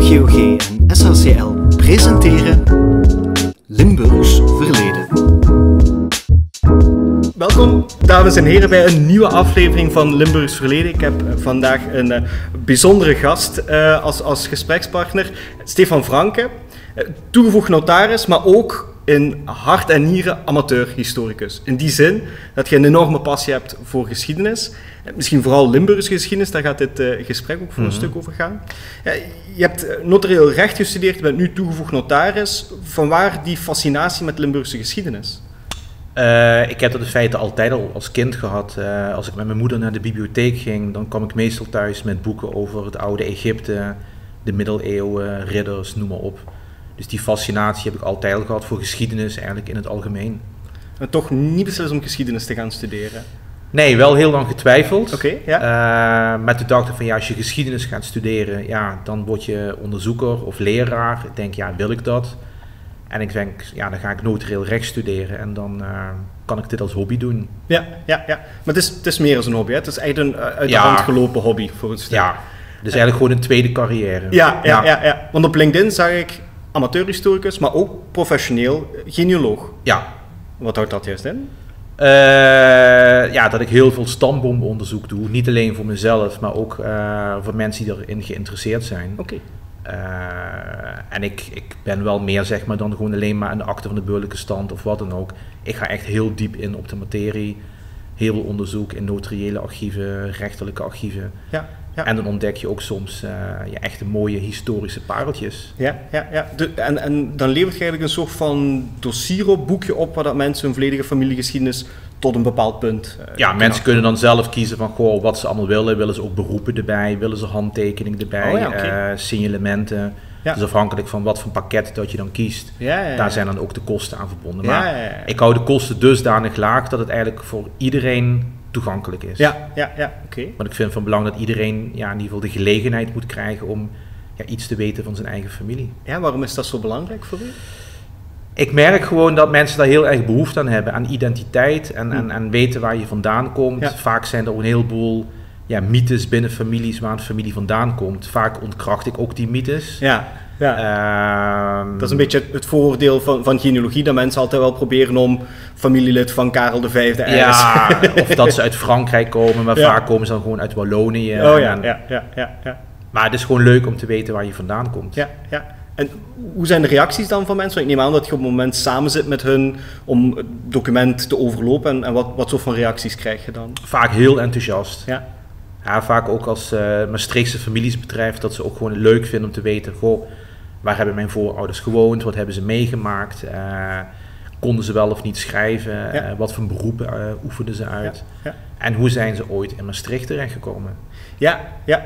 GOG en SHCL presenteren Limburgs Verleden. Welkom, dames en heren, bij een nieuwe aflevering van Limburgs Verleden. Ik heb vandaag een bijzondere gast als gesprekspartner, Stefan Franke, toegevoegd notaris, maar ook in hart en nieren amateurhistoricus. In die zin dat je een enorme passie hebt voor geschiedenis. Misschien vooral Limburgse geschiedenis, daar gaat dit gesprek ook voor een stuk over gaan. Je hebt notarieel recht gestudeerd, je bent nu toegevoegd notaris. Vanwaar die fascinatie met Limburgse geschiedenis? Ik heb dat in feite altijd al als kind gehad. Als ik met mijn moeder naar de bibliotheek ging, dan kwam ik meestal thuis met boeken over het oude Egypte, de middeleeuwen, ridders, noem maar op. Dus die fascinatie heb ik altijd al gehad voor geschiedenis eigenlijk in het algemeen. En toch niet beslist om geschiedenis te gaan studeren? Nee, wel heel lang getwijfeld. Okay, ja. Met de gedachte van ja, als je geschiedenis gaat studeren, ja, dan word je onderzoeker of leraar. Ik denk, ja, wil ik dat? En ik denk, ja, dan ga ik notarieel recht studeren en dan kan ik dit als hobby doen. Ja. Maar het is meer als een hobby, hè? Het is eigenlijk een uit de hand gelopen hobby voor het stuk. Ja, dus eigenlijk gewoon een tweede carrière. Ja. Want op LinkedIn zag ik amateurhistoricus, maar ook professioneel genealoog. Ja. Wat houdt dat juist in? Dat ik heel veel stamboomonderzoek doe. Niet alleen voor mezelf, maar ook voor mensen die erin geïnteresseerd zijn. Oké. En ik ben wel meer zeg maar dan gewoon alleen maar een akte van de burgerlijke stand of wat dan ook. Ik ga echt heel diep in op de materie. Heel veel onderzoek in notariële archieven, rechterlijke archieven. Ja. En dan ontdek je ook soms echt mooie historische pareltjes. Ja. En dan levert je eigenlijk een soort van dossierboekje op waar dat mensen hun volledige familiegeschiedenis tot een bepaald punt mensen kunnen dan zelf kiezen van goh, wat ze allemaal willen. Willen ze ook beroepen erbij? Willen ze handtekeningen erbij? Signalementen. Ja. Dus afhankelijk van wat voor pakket dat je dan kiest. Daar zijn dan ook de kosten aan verbonden. Maar ik hou de kosten dusdanig laag dat het eigenlijk voor iedereen toegankelijk is. Oké. Want ik vind van belang dat iedereen in ieder geval de gelegenheid moet krijgen om iets te weten van zijn eigen familie. Ja, waarom is dat zo belangrijk voor u? Ik merk gewoon dat mensen daar heel erg behoefte aan hebben, aan identiteit en weten waar je vandaan komt. Ja. Vaak zijn er ook een heleboel mythes binnen families waar een familie vandaan komt. Vaak ontkracht ik ook die mythes. Dat is een beetje het vooroordeel van genealogie, dat mensen altijd wel proberen om familielid van Karel V ergens. Ja, of dat ze uit Frankrijk komen, maar vaak komen ze dan gewoon uit Wallonië. Maar het is gewoon leuk om te weten waar je vandaan komt. Ja. En hoe zijn de reacties dan van mensen? Want ik neem aan dat je op het moment samen zit met hun om het document te overlopen. En wat soort van reacties krijg je dan? Vaak heel enthousiast. Ja, vaak ook als Maastrichtse families betreft, dat ze ook gewoon leuk vinden om te weten, goh, waar hebben mijn voorouders gewoond? Wat hebben ze meegemaakt? Konden ze wel of niet schrijven? Wat voor beroepen oefenden ze uit? En hoe zijn ze ooit in Maastricht terechtgekomen? Ja,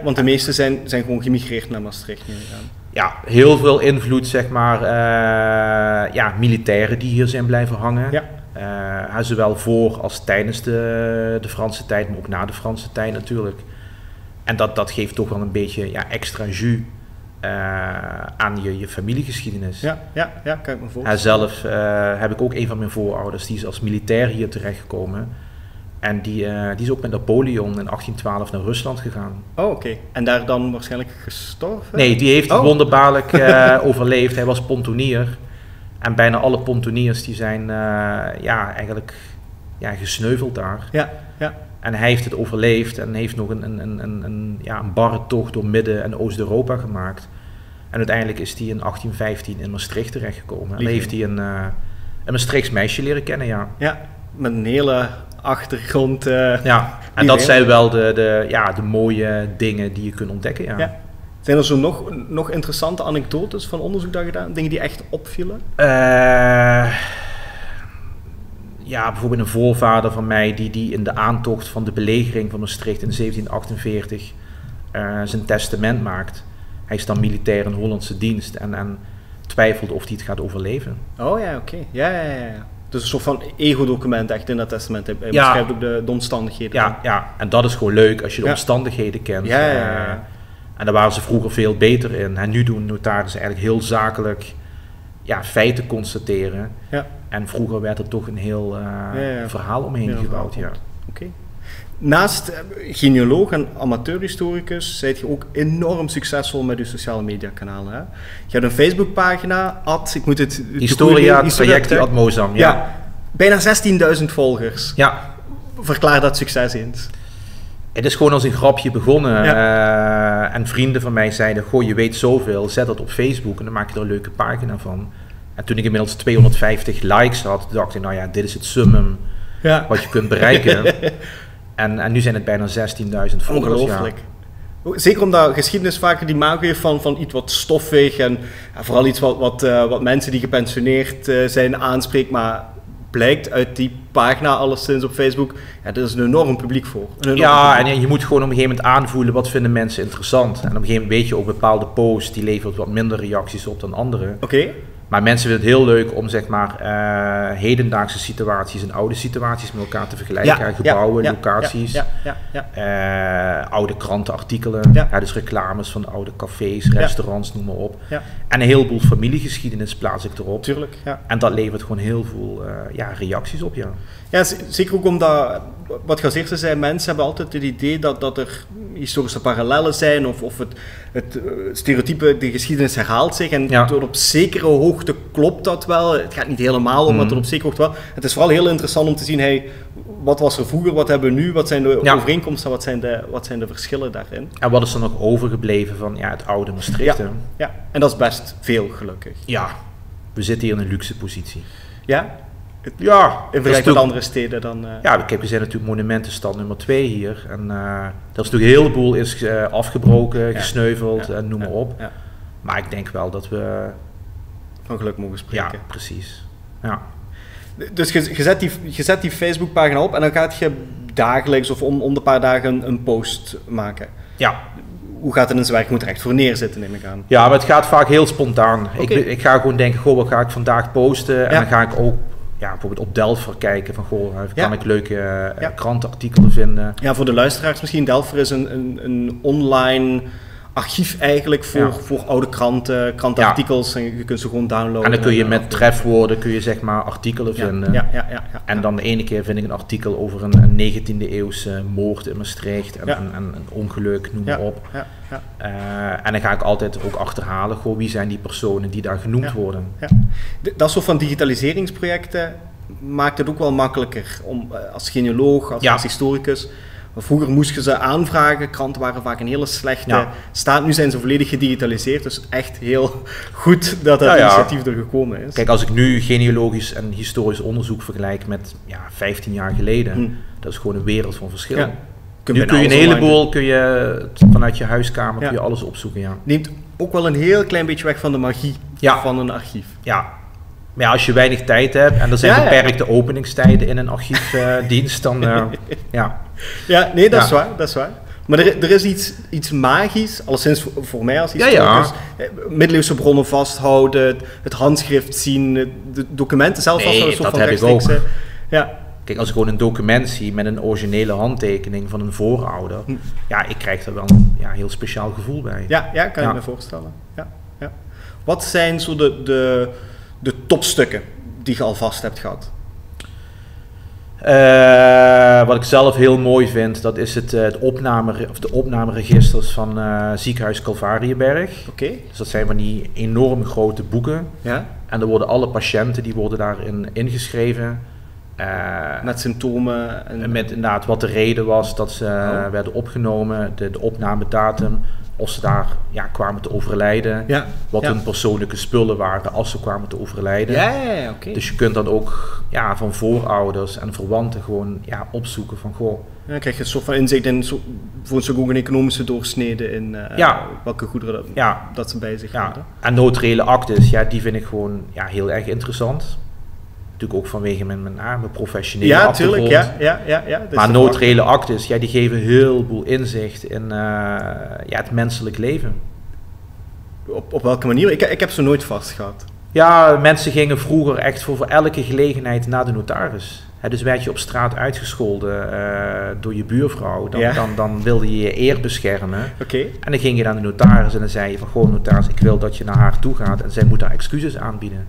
want de meesten zijn gewoon gemigreerd naar Maastricht gegaan. Ja, heel veel invloed, zeg maar, militairen die hier zijn blijven hangen. Zowel voor als tijdens de Franse tijd, maar ook na de Franse tijd natuurlijk. En dat geeft toch wel een beetje extra jus aan je familiegeschiedenis. Ja, kan ik me voorstellen. Zelf heb ik ook een van mijn voorouders, die is als militair hier terechtgekomen. En die is ook met Napoleon in 1812 naar Rusland gegaan. Oh, oké. En daar dan waarschijnlijk gestorven? Nee, die heeft het wonderbaarlijk overleefd. Hij was pontonier. En bijna alle pontoniers die zijn eigenlijk gesneuveld daar. Ja. En hij heeft het overleefd en heeft nog een barre tocht door Midden- en Oost-Europa gemaakt. En uiteindelijk is hij in 1815 in Maastricht terechtgekomen. En heeft hij een Maastrichts meisje leren kennen, Ja, met een hele achtergrond. En dat zijn wel de mooie dingen die je kunt ontdekken, Zijn er zo nog interessante anekdotes van onderzoek dat gedaan? Dingen die echt opvielen? Bijvoorbeeld een voorvader van mij die in de aantocht van de belegering van Maastricht in 1748 zijn testament maakt. Hij is dan militair in Hollandse dienst en twijfelt of hij het gaat overleven. Oh ja, oké. Ja. Dus een soort van ego-document echt in dat testament. Hij beschrijft ook de omstandigheden. Ja, en dat is gewoon leuk als je de omstandigheden kent. Ja. En daar waren ze vroeger veel beter in. En nu doen notarissen eigenlijk heel zakelijk feiten constateren. Ja. En vroeger werd er toch een heel verhaal omheen gebouwd. Ja. Oké. Naast genealoog en amateurhistoricus zijt je ook enorm succesvol met je sociale mediakanalen. Hè? Je hebt een Facebookpagina, Historia Trajecten Mozam. Ja, bijna 16.000 volgers. Ja. Verklaar dat succes eens. Het is gewoon als een grapje begonnen. En vrienden van mij zeiden, goh, je weet zoveel, zet dat op Facebook en dan maak je er een leuke pagina van. En toen ik inmiddels 250 likes had, dacht ik, nou ja, dit is het summum wat je kunt bereiken. En nu zijn het bijna 16.000 volgers. Ongelooflijk. Ja. Zeker omdat geschiedenis vaak die imago heeft van iets wat stoffig en vooral iets wat mensen die gepensioneerd zijn aanspreekt, maar blijkt uit die pagina alleszins op Facebook, er is een enorm publiek voor. En je moet gewoon op een gegeven moment aanvoelen wat vinden mensen interessant. En op een gegeven moment weet je ook bepaalde posts, die levert wat minder reacties op dan andere. Oké. Maar mensen vinden het heel leuk om zeg maar hedendaagse situaties en oude situaties met elkaar te vergelijken. Gebouwen, locaties, oude krantenartikelen, dus reclames van oude cafés, restaurants, noem maar op. Ja. En een heleboel familiegeschiedenis plaats ik erop. Tuurlijk, ja. En dat levert gewoon heel veel reacties op, Ja, zeker ook omdat, wat je als eerste zei, mensen hebben altijd het idee dat er historische parallellen zijn of het stereotype, de geschiedenis herhaalt zich en tot op zekere hoogte klopt dat wel. Het gaat niet helemaal om, maar tot op zekere hoogte wel. Het is vooral heel interessant om te zien, wat was er vroeger, wat hebben we nu, wat zijn de overeenkomsten, wat zijn de verschillen daarin. En wat is er nog overgebleven van het oude Maastricht? Ja, en dat is best veel gelukkig. Ja, we zitten hier in een luxe positie. Ja? In vergelijking met andere steden dan... Kijk, we zijn natuurlijk monumentenstad nummer 2 hier. En dat is natuurlijk een heleboel is afgebroken, gesneuveld en noem maar op. Ja. Maar ik denk wel dat we... van geluk mogen spreken. Ja, precies. Ja. Dus je zet die Facebookpagina op en dan gaat je dagelijks of om de paar dagen een post maken. Ja. Hoe gaat het in zijn werk? Je moet er echt voor neerzitten, neem ik aan. Ja, maar het gaat vaak heel spontaan. Okay. Ik ga gewoon denken, goh, wat ga ik vandaag posten? En dan ga ik ook bijvoorbeeld op Delver kijken van, goh, kan ik leuke krantenartikelen vinden. Ja, voor de luisteraars misschien, Delver is een online archief eigenlijk voor oude krantenartikels en je kunt ze gewoon downloaden. En dan kun je met trefwoorden zeg maar artikelen vinden. En dan de ene keer vind ik een artikel over een 19e eeuwse moord in Maastricht en een ongeluk, noem maar op. En dan ga ik altijd ook achterhalen, goh, wie zijn die personen die daar genoemd worden. Ja. Dat soort van digitaliseringsprojecten maakt het ook wel makkelijker om als genealoog, als historicus. Vroeger moest je ze aanvragen, kranten waren vaak een hele slechte staat. Nu zijn ze volledig gedigitaliseerd, dus echt heel goed dat dat initiatief er gekomen is. Kijk, als ik nu genealogisch en historisch onderzoek vergelijk met 15 jaar geleden, dat is gewoon een wereld van verschil. Ja. Nu kun je een heleboel, vanuit je huiskamer kun je alles opzoeken. Neemt ook wel een heel klein beetje weg van de magie van een archief. Ja. Maar als je weinig tijd hebt en er zijn beperkte openingstijden in een archiefdienst, dan Ja, nee, dat is waar. Maar er is iets magisch, alleszins voor mij als historicus. Middeleeuwse bronnen vasthouden, het handschrift zien, de documenten zelf vasthouden, een soort van rechtstreekse. Kijk, als ik gewoon een document zie met een originele handtekening van een voorouder, ik krijg er wel een heel speciaal gevoel bij. Ja, kan je me voorstellen. Ja. Wat zijn zo de topstukken die je al vast hebt gehad? Wat ik zelf heel mooi vind, dat is de opnameregisters van ziekenhuis Calvarieberg. Dus dat zijn van die enorm grote boeken. Ja? En er worden alle patiënten die worden daarin ingeschreven. Met symptomen? En met inderdaad wat de reden was dat ze werden opgenomen, de opnamedatum. Of ze daar kwamen te overlijden, wat hun persoonlijke spullen waren als ze kwamen te overlijden. Dus je kunt dan ook van voorouders en verwanten gewoon opzoeken van goh. Dan krijg je een soort van inzicht in voor een ook een economische doorsnede in welke goederen dat ze bij zich hadden. En notariële actes, die vind ik gewoon heel erg interessant. Natuurlijk ook vanwege mijn professionele achtergrond. Maar notariële actes, die geven heel veel inzicht in het menselijk leven. Op welke manier? Ik heb ze nooit vast gehad. Ja, mensen gingen vroeger echt voor elke gelegenheid naar de notaris. Dus werd je op straat uitgescholden door je buurvrouw. Dan wilde je je eer beschermen. En dan ging je naar de notaris en dan zei je van, goh notaris, ik wil dat je naar haar toe gaat. En zij moet daar excuses aanbieden.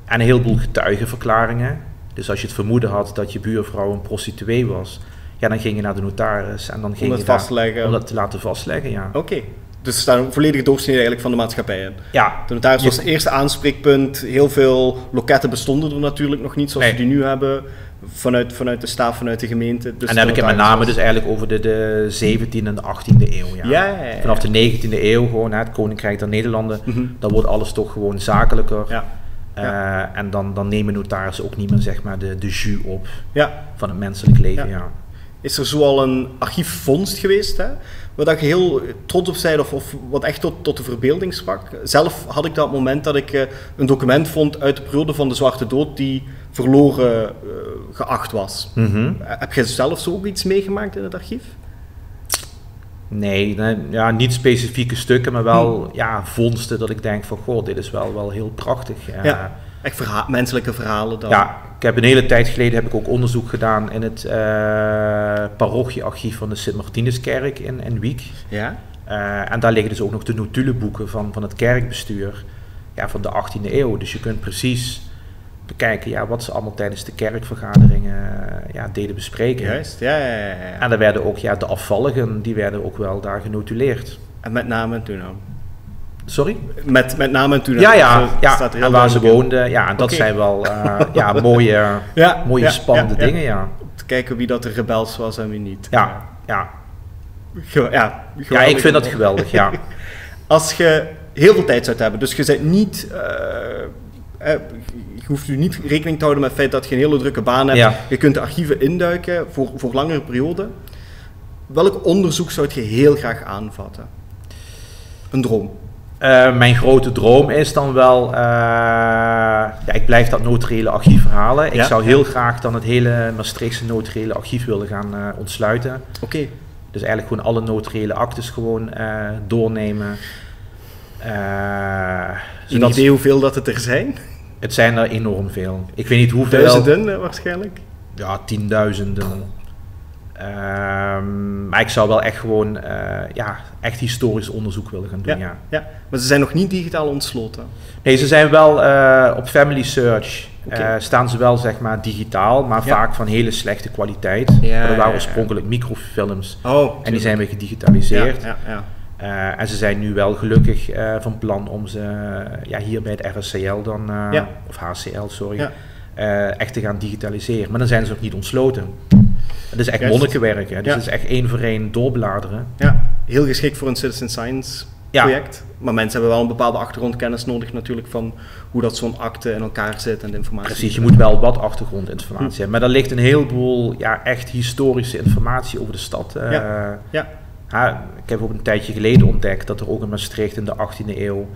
En een heleboel getuigenverklaringen. Dus als je het vermoeden had dat je buurvrouw een prostituee was, ja, dan ging je naar de notaris en dan ging Om je dat vast te leggen. om dat te laten vastleggen, ja. Oké. Dus er staat een volledige doorsnee eigenlijk van de maatschappij in. Ja. De notaris was het eerste aanspreekpunt. Heel veel loketten bestonden er natuurlijk nog niet zoals we die nu hebben. Vanuit de staat, vanuit de gemeente. Dus en dan heb ik het met name dus eigenlijk over de 17e en de 18e eeuw. Ja. Ja. Vanaf de 19e eeuw gewoon, het Koninkrijk der Nederlanden, dan wordt alles toch gewoon zakelijker. Ja. En dan nemen notarissen ook niet meer zeg maar de jus op van het menselijk leven. Ja. Is er zo al een archiefvondst geweest, hè? Waar dat je heel trots op bent of wat echt tot de verbeelding sprak? Zelf had ik dat moment dat ik een document vond uit de periode van de Zwarte Dood die verloren geacht was. Heb je zelf zo ook iets meegemaakt in het archief? Nee, ja, niet specifieke stukken, maar wel vondsten dat ik denk van, goh, dit is wel heel prachtig. Echt menselijke verhalen dan? Ja, ik heb een hele tijd geleden heb ik ook onderzoek gedaan in het parochiearchief van de Sint-Martinuskerk in Wiek. Ja? En daar liggen dus ook nog de notulenboeken van het kerkbestuur van de 18e eeuw. Dus je kunt precies bekijken wat ze allemaal tijdens de kerkvergaderingen deden bespreken. Juist, ja. En daar werden ook de afvalligen, die werden ook wel daar genotuleerd. En met name en toename? Sorry? Met name en toename? Ja. En waar ze woonden, en dat zijn wel mooie spannende dingen, ja. Te kijken wie dat de rebels was en wie niet. Ja, ik vind dat geweldig, ja. Als je heel veel tijd zou hebben, dus je bent niet... je hoeft nu niet rekening te houden met het feit dat je een hele drukke baan hebt. Je kunt de archieven induiken voor langere perioden. Welk onderzoek zou je heel graag aanvatten? Een droom? Mijn grote droom is dan wel... ik blijf dat notariële archief verhalen. Ik zou heel graag dan het hele Maastrichtse notariële archief willen gaan ontsluiten. Oké. Dus eigenlijk gewoon alle notariële actes gewoon doornemen. Een idee hoeveel dat het er zijn? Het zijn er enorm veel. Ik weet niet hoeveel... Duizenden waarschijnlijk? Ja, 10.000. Maar ik zou wel echt gewoon echt historisch onderzoek willen gaan doen. Ja. Maar ze zijn nog niet digitaal ontsloten? Nee, ze zijn wel op Family Search. Staan ze wel zeg maar digitaal, maar vaak van hele slechte kwaliteit. Dat waren oorspronkelijk microfilms en die zijn weer gedigitaliseerd. En ze zijn nu wel gelukkig van plan om ze hier bij het RSCL dan, of HCL, sorry, echt te gaan digitaliseren. Maar dan zijn ze ook niet ontsloten. Het is echt monnikenwerk, dus het is echt 1 voor 1 doorbladeren. Ja, heel geschikt voor een citizen science project. Maar mensen hebben wel een bepaalde achtergrondkennis nodig natuurlijk van hoe dat zo'n akte in elkaar zit en de informatie. Precies, je moet wel wat achtergrondinformatie hebben. Maar er ligt een heleboel echt historische informatie over de stad. Ik heb ook een tijdje geleden ontdekt dat er ook in Maastricht in de 18e eeuw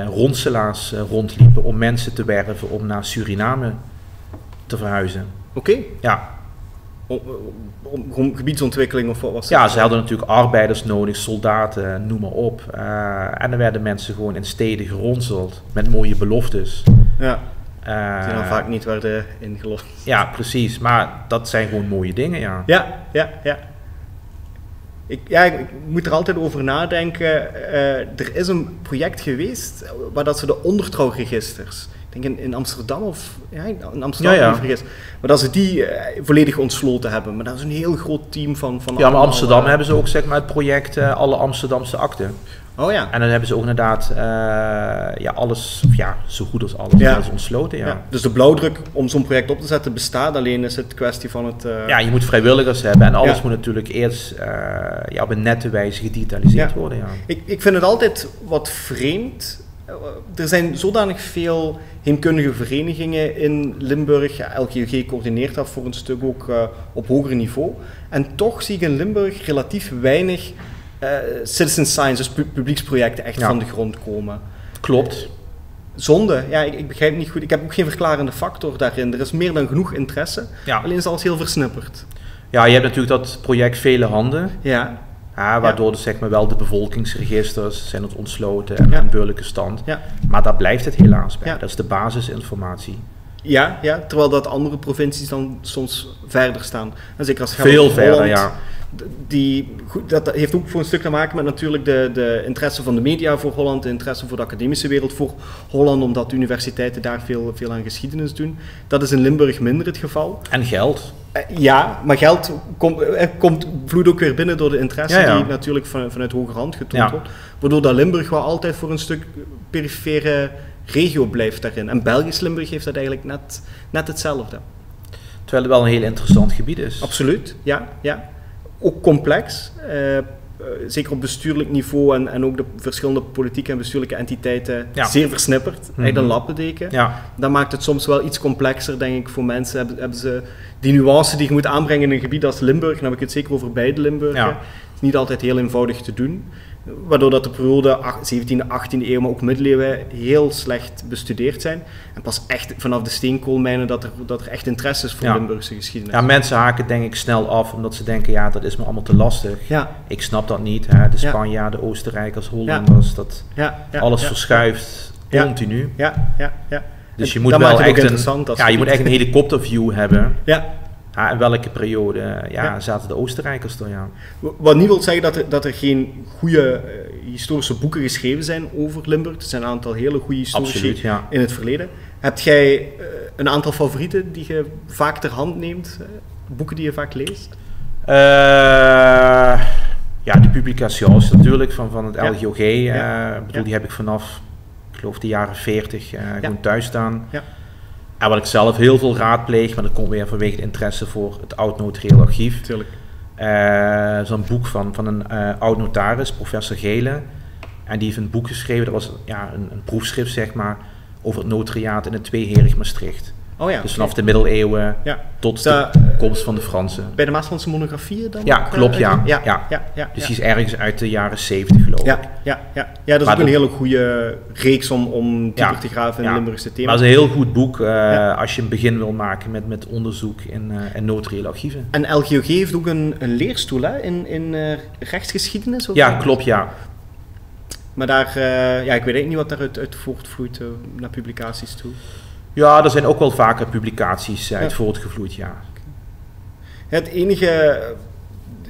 ronselaars rondliepen om mensen te werven om naar Suriname te verhuizen. Oké. Ja. Om gebiedsontwikkeling of wat was dat? Ja, ze hadden natuurlijk arbeiders nodig, soldaten, noem maar op. En dan werden mensen gewoon in steden geronseld met mooie beloftes. Ja, die dan vaak niet werden ingelost. Ja, precies. Maar dat zijn gewoon mooie dingen, Ja. Ik moet er altijd over nadenken. Er is een project geweest waar dat ze de ondertrouwregisters, ik denk in Amsterdam of in Amsterdam vergis, maar dat ze die volledig ontsloten hebben. Maar dat is een heel groot team van maar Amsterdam hebben ze ook zeg maar het project alle Amsterdamse akten. Oh ja. En dan hebben ze ook inderdaad alles, zo goed als alles, dat is ontsloten. Dus de blauwdruk om zo'n project op te zetten bestaat, alleen is het kwestie van het... je moet vrijwilligers hebben en alles moet natuurlijk eerst op een nette wijze gedigitaliseerd worden. Ja. Ik vind het altijd wat vreemd. Er zijn zodanig veel heemkundige verenigingen in Limburg. LGUG coördineert dat voor een stuk ook op hoger niveau. En toch zie ik in Limburg relatief weinig citizen science, dus publieksprojecten echt van de grond komen. Klopt. Zonde. Ja, ik begrijp het niet goed. Ik heb ook geen verklarende factor daarin. Er is meer dan genoeg interesse. Alleen is alles heel versnipperd. Ja, je hebt natuurlijk dat project Vele Handen. Ja. Waardoor dus, zeg maar wel de bevolkingsregisters zijn ontsloten en een burgerlijke stand. Ja. Maar daar blijft het helaas bij. Dat is de basisinformatie. Ja, terwijl dat andere provincies dan soms verder staan. En zeker als het veel gaat over verder, Holland, Dat heeft ook voor een stuk te maken met natuurlijk de interesse van de media voor Holland, de interesse voor de academische wereld voor Holland, omdat de universiteiten daar veel aan geschiedenis doen. Dat is in Limburg minder het geval. En geld. Ja, maar geld vloeit ook weer binnen door de interesse die natuurlijk vanuit hoger hand getoond wordt. Waardoor dat Limburg wel altijd voor een stuk perifere regio blijft daarin. En Belgisch Limburg heeft dat eigenlijk net hetzelfde. Terwijl het wel een heel interessant gebied is. Absoluut, ja. Ook complex. Zeker op bestuurlijk niveau en ook de verschillende politieke en bestuurlijke entiteiten zeer versnipperd. Echt een lappendeken. Ja. Dat maakt het soms wel iets complexer, denk ik, voor mensen. Hebben ze die nuance die je moet aanbrengen in een gebied als Limburg, dan heb ik het zeker over beide Limburgen. Het is niet altijd heel eenvoudig te doen. Waardoor dat de periode 17e, 18e eeuw, maar ook middeleeuwen heel slecht bestudeerd zijn. En pas echt vanaf de steenkoolmijnen dat er echt interesse is voor Limburgse geschiedenis. Ja, mensen haken denk ik snel af, omdat ze denken, dat is me allemaal te lastig. Ja. Ik snap dat niet. Hè. De Spanjaarden, de Oostenrijkers, Hollanders, alles verschuift continu. Ja. Dus je moet wel echt je moet echt een helikopterview hebben. Ja. In welke periode zaten de Oostenrijkers er, Wat niet wil zeggen dat er geen goede historische boeken geschreven zijn over Limburg. Er zijn een aantal hele goede historici in het verleden. Heb jij een aantal favorieten die je vaak ter hand neemt? Boeken die je vaak leest? De publicaties natuurlijk van het LGOG. Die heb ik vanaf, ik geloof, de jaren 40 gewoon thuis staan. Ja. En wat ik zelf heel veel raadpleeg, maar dat komt weer vanwege de interesse voor het oud-notarieel archief. Tuurlijk. Zo'n boek van een oud-notaris, professor Gele. En die heeft een boek geschreven, dat was een proefschrift zeg maar, over het notariaat in het tweeherig Maastricht. Dus vanaf de middeleeuwen tot de komst van de Fransen. Bij de Maaslandse monografieën dan? Ja, klopt, Dus die is ergens uit de jaren 70 geloof ik. Ja, dat is ook een hele goede reeks om dieper te graven in Limburgse thema's. Maar het is een heel goed boek als je een begin wil maken met onderzoek in notariële archieven. En LGOG heeft ook een leerstoel in rechtsgeschiedenis? Ja, klopt, Maar daar, ik weet eigenlijk niet wat daaruit voortvloeit naar publicaties toe. Ja, er zijn ook wel vaker publicaties uit voortgevloeid, Het enige,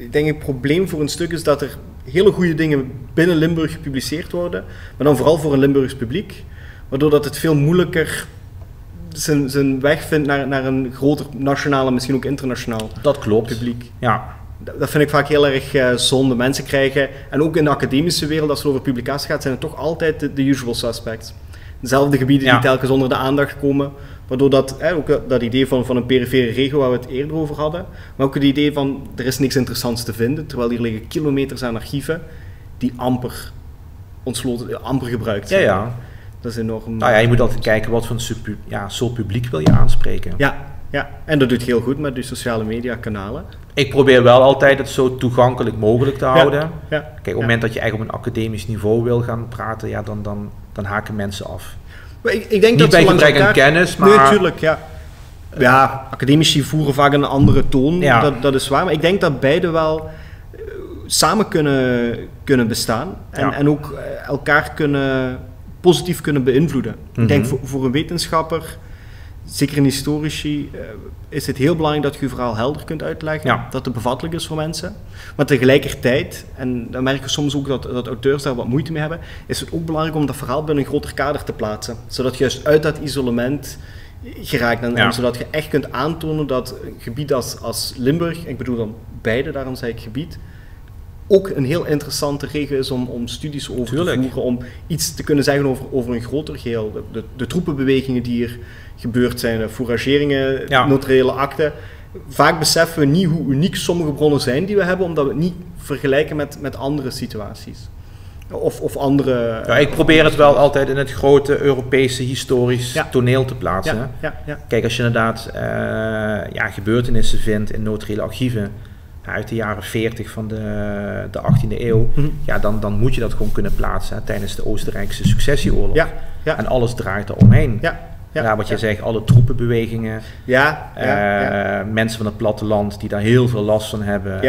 denk ik, probleem voor een stuk is dat er hele goede dingen binnen Limburg gepubliceerd worden, maar dan vooral voor een Limburgs publiek, waardoor dat het veel moeilijker zijn weg vindt naar een groter nationaal en misschien ook internationaal publiek. Ja. Dat vind ik vaak heel erg zonde. Mensen krijgen, en ook in de academische wereld, als het over publicatie gaat, zijn het toch altijd de usual suspects. Dezelfde gebieden die telkens onder de aandacht komen, waardoor ook dat idee van een perifere regio waar we het eerder over hadden, maar ook het idee van er is niks interessants te vinden, terwijl hier liggen kilometers aan archieven die amper gebruikt zijn. Ja. Dat is enorm. Je moet altijd kijken wat voor een soort publiek wil je aanspreken. Ja, en dat doet heel goed met de sociale media kanalen. Ik probeer wel altijd het zo toegankelijk mogelijk te houden. Ja. Kijk, op het moment dat je echt op een academisch niveau wil gaan praten, dan haken mensen af. Ik denk niet dat bij gebrek aan kennis, maar... Nee, natuurlijk, Ja, academici voeren vaak een andere toon, dat is waar. Maar ik denk dat beide wel samen kunnen bestaan en ook elkaar positief kunnen beïnvloeden. Ik denk voor een wetenschapper, zeker een historici, is het heel belangrijk dat je je verhaal helder kunt uitleggen, dat het bevattelijk is voor mensen. Maar tegelijkertijd, en dan merk je soms ook dat auteurs daar wat moeite mee hebben, is het ook belangrijk om dat verhaal binnen een groter kader te plaatsen. Zodat je juist uit dat isolement geraakt en zodat je echt kunt aantonen dat een gebied als Limburg, ik bedoel dan beide, daarom zei ik gebied, ook een heel interessante regio is om studies over te voeren, om iets te kunnen zeggen over een groter geheel. De troepenbewegingen die hier gebeurd zijn, de fourageringen, notariële akten. Vaak beseffen we niet hoe uniek sommige bronnen zijn die we hebben, omdat we het niet vergelijken met andere situaties. Of andere... ik probeer het wel altijd in het grote Europese historisch toneel te plaatsen. Kijk, als je inderdaad gebeurtenissen vindt in notariële archieven uit de jaren 40 van de 18e eeuw, dan moet je dat gewoon kunnen plaatsen tijdens de Oostenrijkse successieoorlog. En alles draait er omheen. Wat jij zegt, alle troepenbewegingen, mensen van het platteland die daar heel veel last van hebben,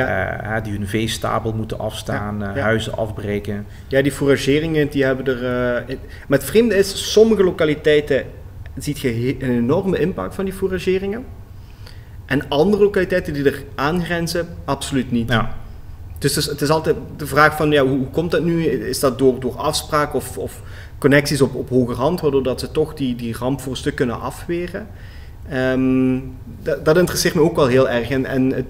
die hun veestabel moeten afstaan, huizen afbreken. Ja, die fourageringen, die hebben er... Maar het vreemde is, sommige lokaliteiten ziet je een enorme impact van die fourageringen. En andere lokaliteiten die er aangrenzen, absoluut niet. Dus het is altijd de vraag van, ja, hoe komt dat nu? Is dat door afspraak of connecties op hoger hand, waardoor dat ze toch die ramp voor een stuk kunnen afweren? Dat interesseert me ook wel heel erg. En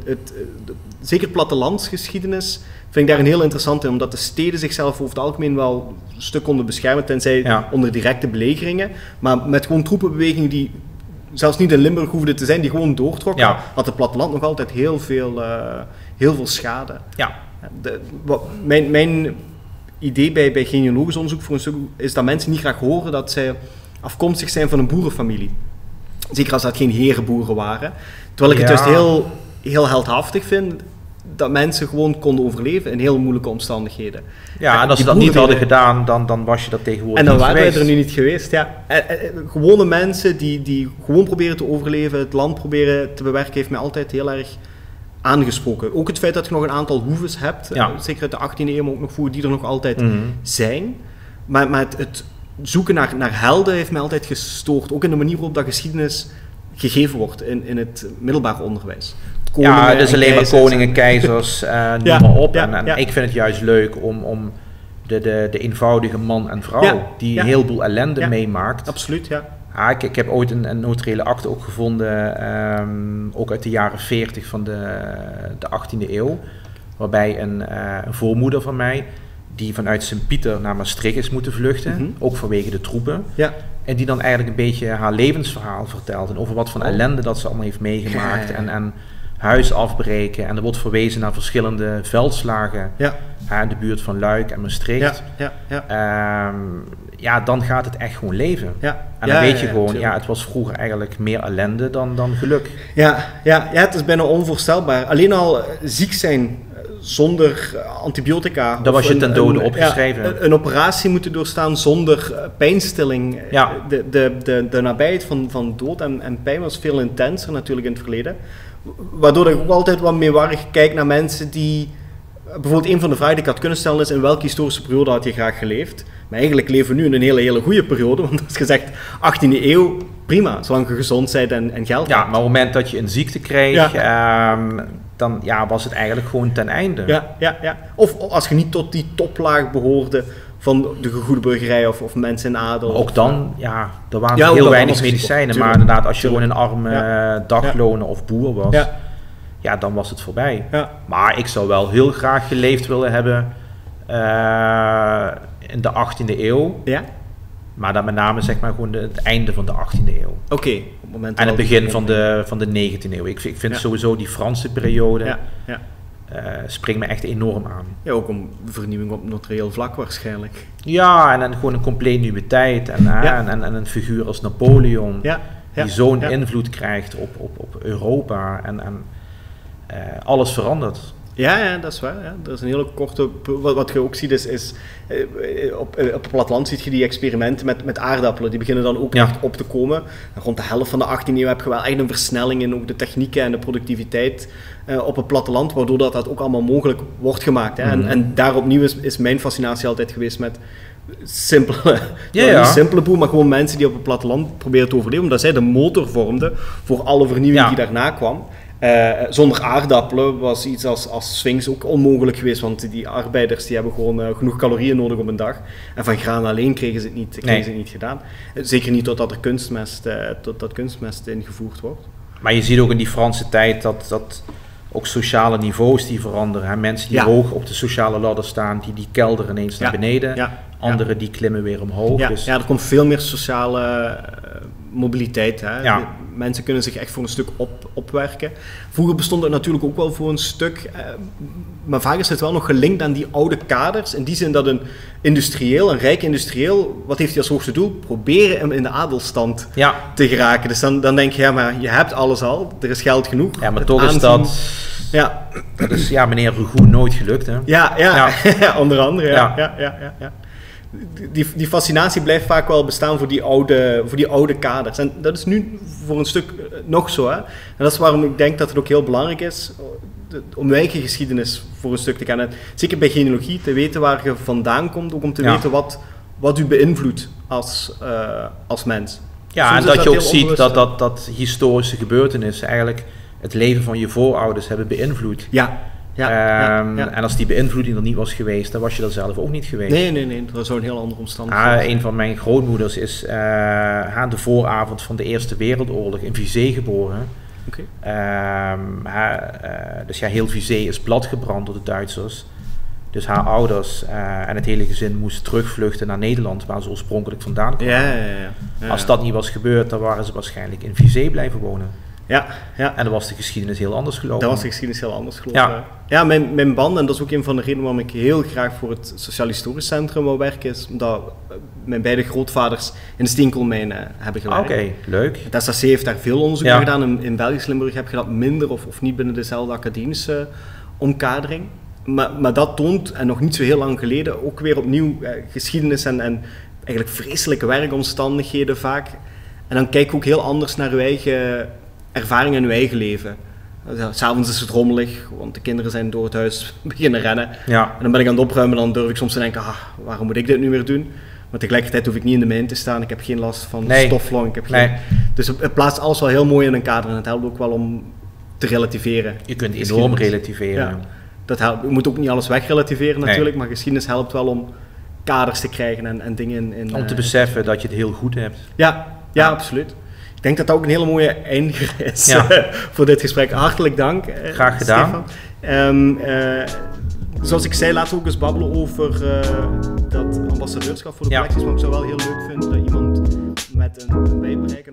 zeker plattelandsgeschiedenis vind ik daar een heel interessant in, omdat de steden zichzelf over het algemeen wel een stuk konden beschermen, tenzij onder directe belegeringen. Maar met gewoon troepenbewegingen die zelfs niet in Limburg hoefden te zijn, die gewoon doortrokken, had het platteland nog altijd heel veel schade. Ja. Mijn idee bij genealogisch onderzoek voor een stuk is dat mensen niet graag horen dat zij afkomstig zijn van een boerenfamilie. Zeker als dat geen herenboeren waren. Terwijl ik het juist heel heldhaftig vind dat mensen gewoon konden overleven in heel moeilijke omstandigheden. Ja, en als ze dat niet hadden gedaan, dan was je dat tegenwoordig niet geweest. En dan waren wij er nu niet geweest, ja. Gewone mensen die gewoon proberen te overleven, het land proberen te bewerken, heeft mij altijd heel erg aangesproken. Ook het feit dat je nog een aantal hoeves hebt, zeker uit de 18e eeuw, maar ook nog voor die er nog altijd zijn. Maar het zoeken naar helden heeft mij altijd gestoord. Ook in de manier waarop dat geschiedenis gegeven wordt in het middelbaar onderwijs. Koningen, dus alleen maar koningen, keizers, noem maar op. En ik vind het juist leuk om de eenvoudige man en vrouw die een heleboel ellende meemaakt. Absoluut, ja. Ik heb ooit een notariële akte ook gevonden, ook uit de jaren 40 van de 18e eeuw, waarbij een voormoeder van mij, die vanuit Sint-Pieter naar Maastricht is moeten vluchten, ook vanwege de troepen. Ja. En die dan eigenlijk een beetje haar levensverhaal vertelt en over wat voor ellende dat ze allemaal heeft meegemaakt en huis afbreken. En er wordt verwezen naar verschillende veldslagen in de buurt van Luik en Maastricht. Dan gaat het echt gewoon leven. Ja. En dan weet je gewoon, het was vroeger eigenlijk meer ellende dan geluk. Ja, het is bijna onvoorstelbaar. Alleen al ziek zijn zonder antibiotica. Dat was je ten dode opgeschreven. Een operatie moeten doorstaan zonder pijnstilling. Ja. De nabijheid van dood en pijn was veel intenser natuurlijk in het verleden. Waardoor ik ook altijd wat meewarig kijk naar mensen die... Bijvoorbeeld een van de vragen die ik had kunnen stellen is: in welke historische periode had je graag geleefd? Maar eigenlijk leven we nu in een hele goede periode. Want als je zegt 18e eeuw, prima. Zolang je gezond bent en geld hebt. Ja, maar op het moment dat je een ziekte kreeg... dan was het eigenlijk gewoon ten einde. Ja. Of als je niet tot die toplaag behoorde van de gegoede burgerij of mensen in adel. Ook dan, er waren heel weinig medicijnen. Maar inderdaad, als je gewoon een arme dagloner of boer was, dan was het voorbij. Ja. Maar ik zou wel heel graag geleefd willen hebben in de 18e eeuw. Ja. Maar dan met name zeg maar gewoon het einde van de 18e eeuw. Oké. En het begin van de 19e eeuw. Ik vind sowieso die Franse periode springt me echt enorm aan. Ja, ook om vernieuwing op notarieel vlak waarschijnlijk. Ja, en dan gewoon een compleet nieuwe tijd. En een figuur als Napoleon, die zo'n invloed krijgt op Europa. En alles verandert. Ja, dat is waar. Ja. Dat is een hele korte... Wat je ook ziet is op het platteland zie je die experimenten met aardappelen. Die beginnen dan ook echt op te komen. En rond de helft van de 18e eeuw heb je wel echt een versnelling in ook de technieken en de productiviteit op het platteland, waardoor dat ook allemaal mogelijk wordt gemaakt. Hè. En daar opnieuw is mijn fascinatie altijd geweest met simpele, niet simpele boer, maar gewoon mensen die op het platteland proberen te overleven, omdat zij de motor vormden voor alle vernieuwing die daarna kwam. Zonder aardappelen was iets als Sphinx ook onmogelijk geweest, want die arbeiders die hebben gewoon genoeg calorieën nodig op een dag. En van graan alleen kregen ze het niet gedaan. Zeker niet totdat er kunstmest ingevoerd wordt. Maar je ziet ook in die Franse tijd dat ook sociale niveaus die veranderen. Hè? Mensen die hoog op de sociale ladder staan, die kelderen ineens naar beneden. Ja. Anderen die klimmen weer omhoog. Ja, dus... er komt veel meer sociale mobiliteit. Hè? Ja. Mensen kunnen zich echt voor een stuk opwerken. Vroeger bestond het natuurlijk ook wel voor een stuk, maar vaak is het wel nog gelinkt aan die oude kaders. In die zin dat een rijk industrieel, wat heeft hij als hoogste doel? Proberen hem in de adelstand te geraken. Dus dan denk je, maar je hebt alles al, er is geld genoeg. Ja, maar toch is dat... Ja. Dat is meneer Roux nooit gelukt, hè? Ja. Onder andere, ja. Die fascinatie blijft vaak wel bestaan voor die oude kaders. En dat is nu voor een stuk nog zo. Hè? En dat is waarom ik denk dat het ook heel belangrijk is om je eigen geschiedenis voor een stuk te kennen. Zeker bij genealogie, te weten waar je vandaan komt, ook om te weten wat u beïnvloedt als mens. Ja, soms en dat je ook ziet dat historische gebeurtenissen eigenlijk het leven van je voorouders hebben beïnvloed. Ja. En als die beïnvloeding er niet was geweest, dan was je er zelf ook niet geweest. Nee, dat zou een heel andere omstandigheid zijn. Een van mijn grootmoeders is aan de vooravond van de Eerste Wereldoorlog in Vizé geboren. Okay. Dus heel Vizé is platgebrand door de Duitsers. Dus haar ouders en het hele gezin moesten terugvluchten naar Nederland, waar ze oorspronkelijk vandaan kwamen. Ja. Als dat niet was gebeurd, dan waren ze waarschijnlijk in Vizé blijven wonen. Ja. En dan was de geschiedenis heel anders gelopen. Ja, mijn band, en dat is ook een van de redenen waarom ik heel graag voor het Sociaal Historisch Centrum wil werken, is omdat mijn beide grootvaders in de steenkoolmijn hebben gewerkt. Oké, leuk. Het SAC heeft daar veel onderzoek naar gedaan. In Belgisch Limburg heb je dat minder of niet binnen dezelfde academische omkadering. Maar dat toont, en nog niet zo heel lang geleden, ook weer opnieuw geschiedenis en eigenlijk vreselijke werkomstandigheden vaak. En dan kijk ik ook heel anders naar uw eigen ervaring en uw eigen leven. S'avonds is het rommelig, want de kinderen zijn door het huis beginnen rennen. Ja. En dan ben ik aan het opruimen, dan durf ik soms te denken, waarom moet ik dit nu weer doen? Maar tegelijkertijd hoef ik niet in de mijn te staan, ik heb geen last van stoflong. Dus het plaatst alles wel heel mooi in een kader en het helpt ook wel om te relativeren. Je kunt enorm relativeren. Ja. Dat helpt. Je moet ook niet alles wegrelativeren natuurlijk, maar geschiedenis helpt wel om kaders te krijgen en dingen in om te beseffen dat je het heel goed hebt. Ja, absoluut. Ik denk dat dat ook een hele mooie eindiger is voor dit gesprek. Hartelijk dank, Graag gedaan. Stefan. Zoals ik zei, laten we ook eens babbelen over dat ambassadeurschap voor de collecties. Maar ik zou wel heel leuk vinden dat iemand met een bijbereik en